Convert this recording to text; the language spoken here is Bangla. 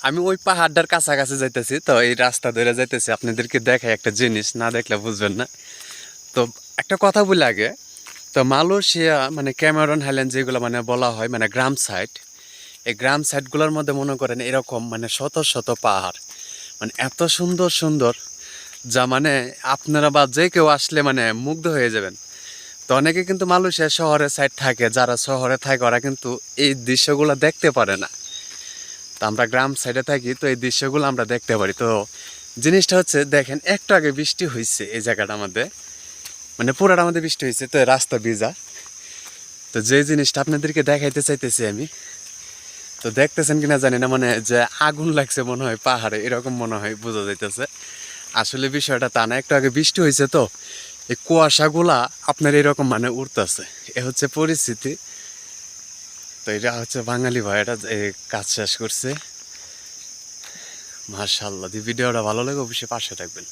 আমি ওই পাহাড়টার কাছাকাছি যাইতেছি, তো এই রাস্তা ধরে যাইতেছি, আপনাদেরকে দেখাই একটা জিনিস, না দেখলে বুঝবেন না। তো একটা কথা বলে আগে, তো মালয়েশিয়া মানে ক্যামেরন হাইল্যান্ড যেগুলো মানে বলা হয় মানে গ্রাম সাইড, এই গ্রাম সাইডগুলোর মধ্যে মনে করেন এরকম মানে শত শত পাহাড়, মানে এত সুন্দর সুন্দর, যা মানে আপনারা বা যে কেউ আসলে মানে মুগ্ধ হয়ে যাবেন। তো অনেকে কিন্তু মালয়েশিয়া শহরের সাইড থাকে, যারা শহরে থাকে ওরা কিন্তু এই দৃশ্যগুলো দেখতে পারে না। তো আমরা গ্রাম সাইডে থাকি, তো এই দৃশ্যগুলো আমরা দেখতে পারি। তো জিনিসটা হচ্ছে দেখেন, একটু আগে বৃষ্টি হয়েছে এই জায়গাটার মধ্যে, মানে পুরাটার মধ্যে বৃষ্টি হয়েছে, তো রাস্তা ভিজা। তো যে জিনিসটা আপনাদেরকে দেখাইতে চাইতেছি আমি, তো দেখতেছেন কিনা জানি না, মানে যে আগুন লাগছে মনে হয় পাহাড়ে, এরকম মনে হয়, বোঝা যাইতেছে। আসলে বিষয়টা তা না, একটু আগে বৃষ্টি হয়েছে, তো এই কুয়াশাগুলা আপনার এরকম মানে উড়তেছে, এ হচ্ছে পরিস্থিতি। তো এটা হচ্ছে বাঙালি ভাইটা কাজ শেষ করছে। মাশাআল্লাহ। যদি ভিডিওটা ভালো লাগে অবশ্যই পাশে থাকবেন।